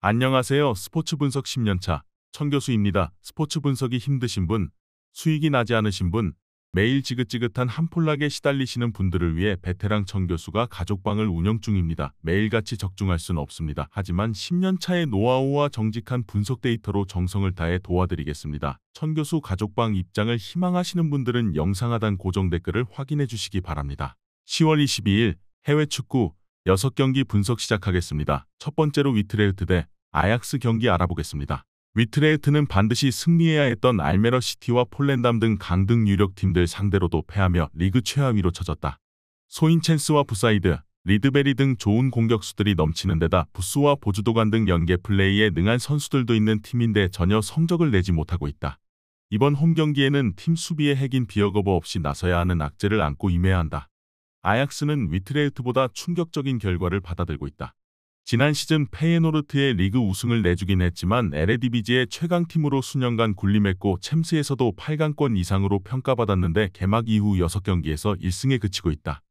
안녕하세요. 스포츠 분석 10년차 천교수입니다. 스포츠 분석이 힘드신 분, 수익이 나지 않으신 분, 매일 지긋지긋한 한 폴락에 시달리시는 분들을 위해 베테랑 천교수가 가족방을 운영 중입니다. 매일같이 적중할 수는 없습니다. 하지만 10년차의 노하우와 정직한 분석 데이터로 정성을 다해 도와드리겠습니다. 천교수 가족방 입장을 희망하시는 분들은 영상 하단 고정 댓글을 확인해 주시기 바랍니다. 10월 22일 해외 축구 6경기 분석 시작하겠습니다. 첫 번째로 위트레흐트 대 아약스 경기 알아보겠습니다. 위트레흐트는 반드시 승리해야 했던 알메러 시티와 폴렌담 등 강등 유력 팀들 상대로도 패하며 리그 최하위로 처졌다. 소인첸스와 부사이드, 리드베리 등 좋은 공격수들이 넘치는 데다 부스와 보주도간 등 연계 플레이에 능한 선수들도 있는 팀인데 전혀 성적을 내지 못하고 있다. 이번 홈 경기에는 팀 수비의 핵인 비어거버 없이 나서야 하는 악재를 안고 임해야 한다. 아약스는 위트레흐트보다 충격적인 결과를 받아들고 있다. 지난 시즌 페예노르트의 리그 우승을 내주긴 했지만 에레디비지의 최강팀으로 수년간 군림했고 챔스에서도 8강권 이상으로 평가받았는데 개막 이후 6경기에서 1승에 그치고 있다.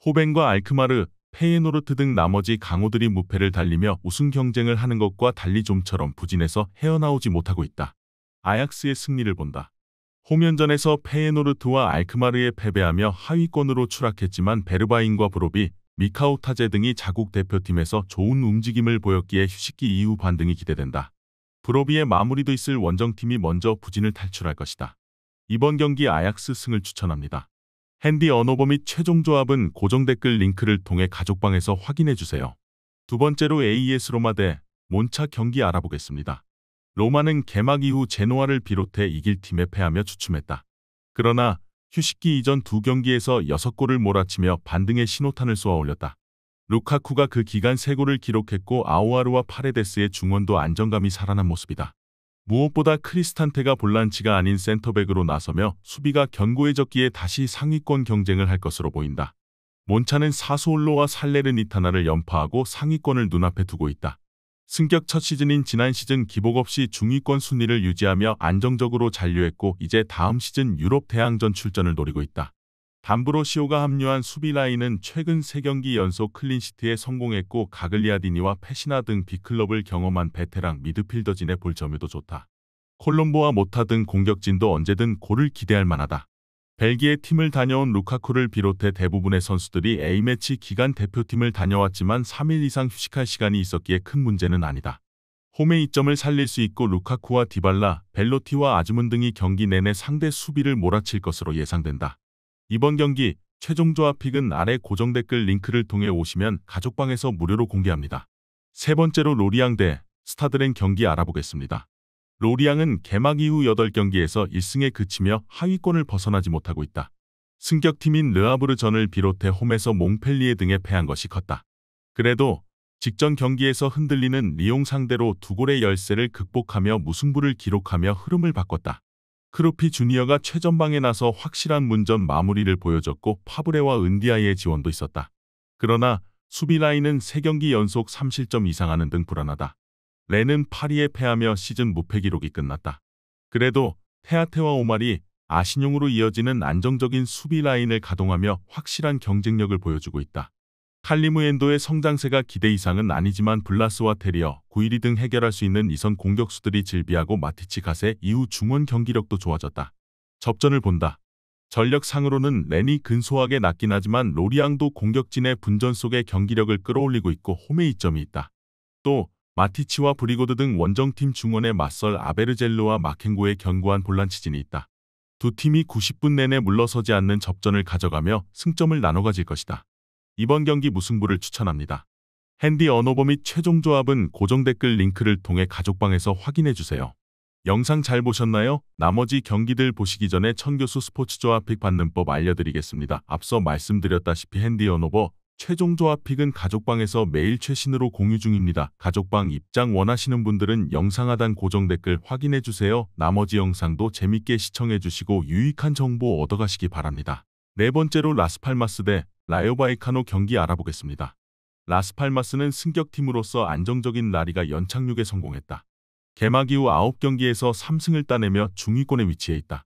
호벤과 알크마르, 페예노르트 등 나머지 강호들이 무패를 달리며 우승 경쟁을 하는 것과 달리 좀처럼 부진해서 헤어나오지 못하고 있다. 아약스의 승리를 본다. 홈연전에서 페예노르트와 알크마르에 패배하며 하위권으로 추락했지만 베르바인과 브로비, 미카우타제 등이 자국 대표팀에서 좋은 움직임을 보였기에 휴식기 이후 반등이 기대된다. 브로비의 마무리도 있을 원정팀이 먼저 부진을 탈출할 것이다. 이번 경기 아약스 승을 추천합니다. 핸디 언어버 및 최종 조합은 고정 댓글 링크를 통해 가족방에서 확인해주세요. 두 번째로 AS 로마 대 몬차 경기 알아보겠습니다. 로마는 개막 이후 제노아를 비롯해 이길 팀에 패하며 주춤했다. 그러나 휴식기 이전 두 경기에서 6골을 몰아치며 반등의 신호탄을 쏘아올렸다. 루카쿠가 그 기간 3골을 기록했고 아우아르와 파레데스의 중원도 안정감이 살아난 모습이다. 무엇보다 크리스탄테가 볼란치가 아닌 센터백으로 나서며 수비가 견고해졌기에 다시 상위권 경쟁을 할 것으로 보인다. 몬차는 사수올로와 살레르니타나를 연파하고 상위권을 눈앞에 두고 있다. 승격 첫 시즌인 지난 시즌 기복 없이 중위권 순위를 유지하며 안정적으로 잔류했고 이제 다음 시즌 유럽 대항전 출전을 노리고 있다. 담브로시오가 합류한 수비 라인은 최근 3경기 연속 클린시트에 성공했고 가글리아디니와 페시나 등 빅클럽을 경험한 베테랑 미드필더진의 볼 점유도 좋다. 콜롬보와 모타 등 공격진도 언제든 골을 기대할 만하다. 벨기에 팀을 다녀온 루카쿠를 비롯해 대부분의 선수들이 A매치 기간 대표팀을 다녀왔지만 3일 이상 휴식할 시간이 있었기에 큰 문제는 아니다. 홈의 이점을 살릴 수 있고 루카쿠와 디발라, 벨로티와 아즈문 등이 경기 내내 상대 수비를 몰아칠 것으로 예상된다. 이번 경기 최종 조합 픽은 아래 고정 댓글 링크를 통해 오시면 가족방에서 무료로 공개합니다. 세 번째로 로리앙 대 스타드랭 경기 알아보겠습니다. 로리앙은 개막 이후 8경기에서 1승에 그치며 하위권을 벗어나지 못하고 있다. 승격팀인 르아브르전을 비롯해 홈에서 몽펠리에 등에 패한 것이 컸다. 그래도 직전 경기에서 흔들리는 리옹 상대로 2골의 열세를 극복하며 무승부를 기록하며 흐름을 바꿨다. 크루피 주니어가 최전방에 나서 확실한 문전 마무리를 보여줬고 파브레와 은디아이의 지원도 있었다. 그러나 수비 라인은 3경기 연속 3실점 이상하는 등 불안하다. 레는 파리에 패하며 시즌 무패 기록이 끝났다. 그래도 테아테와 오말이 아신용으로 이어지는 안정적인 수비 라인을 가동하며 확실한 경쟁력을 보여주고 있다. 칼리무엔도의 성장세가 기대 이상은 아니지만 블라스와 테리어, 구이리 등 해결할 수 있는 이선 공격수들이 질비하고 마티치 가세 이후 중원 경기력도 좋아졌다. 접전을 본다. 전력상으로는 렌이 근소하게 낮긴 하지만 로리앙도 공격진의 분전 속에 경기력을 끌어올리고 있고 홈에 이점이 있다. 또 마티치와 브리고드 등 원정팀 중원에 맞설 아베르젤로와 마켄고의 견고한 볼란치진이 있다. 두 팀이 90분 내내 물러서지 않는 접전을 가져가며 승점을 나눠 가질 것이다. 이번 경기 무승부를 추천합니다. 핸디 언어버 및 최종 조합은 고정 댓글 링크를 통해 가족방에서 확인해주세요. 영상 잘 보셨나요? 나머지 경기들 보시기 전에 천교수 스포츠 조합 픽 받는 법 알려드리겠습니다. 앞서 말씀드렸다시피 핸디 언어버 최종 조합 픽은 가족방에서 매일 최신으로 공유 중입니다. 가족방 입장 원하시는 분들은 영상 하단 고정 댓글 확인해주세요. 나머지 영상도 재밌게 시청해주시고 유익한 정보 얻어가시기 바랍니다. 네 번째로 라스팔마스 대 라요 바이카노 경기 알아보겠습니다. 라스팔마스는 승격팀으로서 안정적인 라리가 연착륙에 성공했다. 개막 이후 9경기에서 3승을 따내며 중위권에 위치해 있다.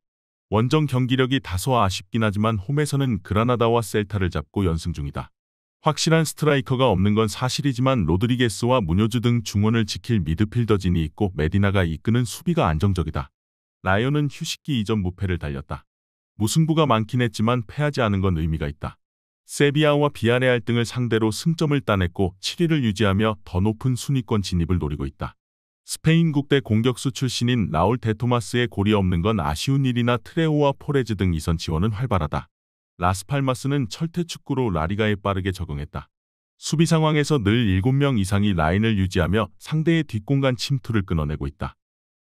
원정 경기력이 다소 아쉽긴 하지만 홈에서는 그라나다와 셀타를 잡고 연승 중이다. 확실한 스트라이커가 없는 건 사실이지만 로드리게스와 무뇨즈 등 중원을 지킬 미드필더진이 있고 메디나가 이끄는 수비가 안정적이다. 라이온은 휴식기 이전 무패를 달렸다. 무승부가 많긴 했지만 패하지 않은 건 의미가 있다. 세비야와 비아레알 등을 상대로 승점을 따냈고 7위를 유지하며 더 높은 순위권 진입을 노리고 있다. 스페인 국대 공격수 출신인 라울 데토마스의 골이 없는 건 아쉬운 일이나 트레오와 포레즈 등 이선 지원은 활발하다. 라스팔마스는 철퇴 축구로 라리가에 빠르게 적응했다. 수비 상황에서 늘 7명 이상이 라인을 유지하며 상대의 뒷공간 침투를 끊어내고 있다.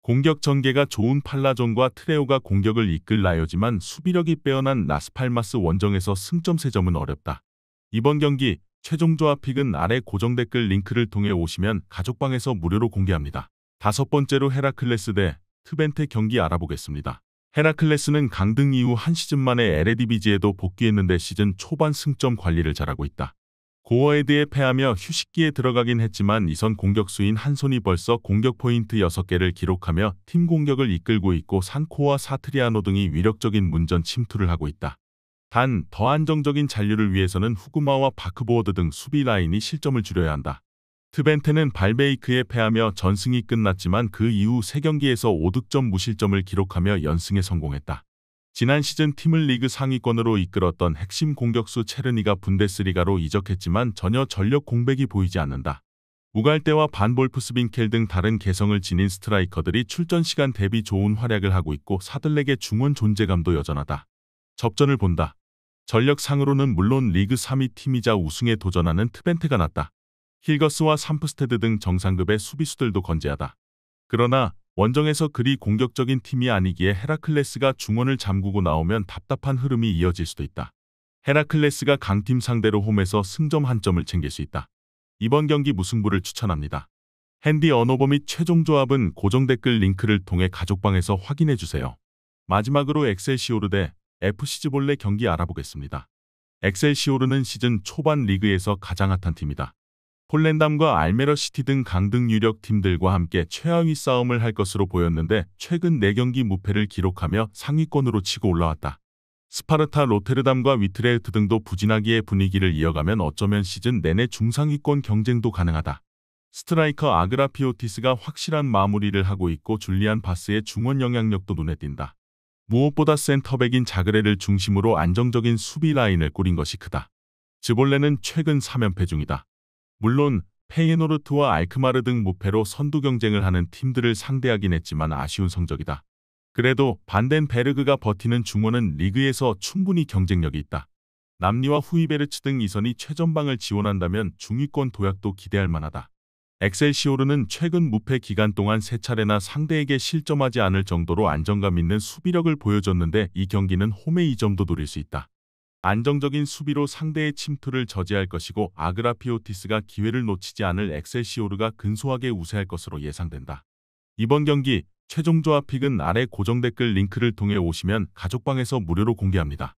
공격 전개가 좋은 팔라존과 트레오가 공격을 이끌 라요지만 수비력이 빼어난 라스팔마스 원정에서 승점 3점은 어렵다. 이번 경기 최종 조합픽은 아래 고정 댓글 링크를 통해 오시면 가족방에서 무료로 공개합니다. 5번째로 헤라클레스 대 트벤테 경기 알아보겠습니다. 헤라클레스는 강등 이후 한 시즌 만에 에레디비지에도 복귀했는데 시즌 초반 승점 관리를 잘하고 있다. 고어헤드에 패하며 휴식기에 들어가긴 했지만 이선 공격수인 한손이 벌써 공격 포인트 6개를 기록하며 팀 공격을 이끌고 있고 산코와 사트리아노 등이 위력적인 문전 침투를 하고 있다. 단, 더 안정적인 잔류를 위해서는 후구마와 바크보어드 등 수비 라인이 실점을 줄여야 한다. 트벤테는 발베이크에 패하며 전승이 끝났지만 그 이후 3경기에서 5득점 무실점을 기록하며 연승에 성공했다. 지난 시즌 팀을 리그 상위권으로 이끌었던 핵심 공격수 체르니가 분데스리가로 이적했지만 전혀 전력 공백이 보이지 않는다. 우갈대와 반 볼프스빈켈 등 다른 개성을 지닌 스트라이커들이 출전 시간 대비 좋은 활약을 하고 있고 사들렉의 중원 존재감도 여전하다. 접전을 본다. 전력상으로는 물론 리그 3위 팀이자 우승에 도전하는 트벤테가 낫다. 힐거스와 삼프스테드 등 정상급의 수비수들도 건재하다. 그러나 원정에서 그리 공격적인 팀이 아니기에 헤라클레스가 중원을 잠그고 나오면 답답한 흐름이 이어질 수도 있다. 헤라클레스가 강팀 상대로 홈에서 승점 1점을 챙길 수 있다. 이번 경기 무승부를 추천합니다. 핸디 언오버 및 최종 조합은 고정 댓글 링크를 통해 가족방에서 확인해주세요. 마지막으로 엑셀시오르 대 FC즈볼레 경기 알아보겠습니다. 엑셀시오르는 시즌 초반 리그에서 가장 핫한 팀이다. 폴렌담과 알메러시티 등 강등 유력 팀들과 함께 최하위 싸움을 할 것으로 보였는데 최근 4경기 무패를 기록하며 상위권으로 치고 올라왔다. 스파르타 로테르담과 위트레흐트 등도 부진하기에 분위기를 이어가면 어쩌면 시즌 내내 중상위권 경쟁도 가능하다. 스트라이커 아그라피오티스가 확실한 마무리를 하고 있고 줄리안 바스의 중원 영향력도 눈에 띈다. 무엇보다 센터백인 자그레를 중심으로 안정적인 수비 라인을 꾸린 것이 크다. 즈볼레는 최근 3연패 중이다. 물론 페이에노르트와 알크마르 등 무패로 선두 경쟁을 하는 팀들을 상대하긴 했지만 아쉬운 성적이다. 그래도 반덴베르그가 버티는 중원은 리그에서 충분히 경쟁력이 있다. 남리와 후이베르츠 등 이선이 최전방을 지원한다면 중위권 도약도 기대할 만하다. 엑셀시오르는 최근 무패 기간 동안 3차례나 상대에게 실점하지 않을 정도로 안정감 있는 수비력을 보여줬는데 이 경기는 홈의 2점도 노릴 수 있다. 안정적인 수비로 상대의 침투를 저지할 것이고 아그라피오티스가 기회를 놓치지 않을 엑셀시오르가 근소하게 우세할 것으로 예상된다. 이번 경기 최종 조합픽은 아래 고정 댓글 링크를 통해 오시면 가족방에서 무료로 공개합니다.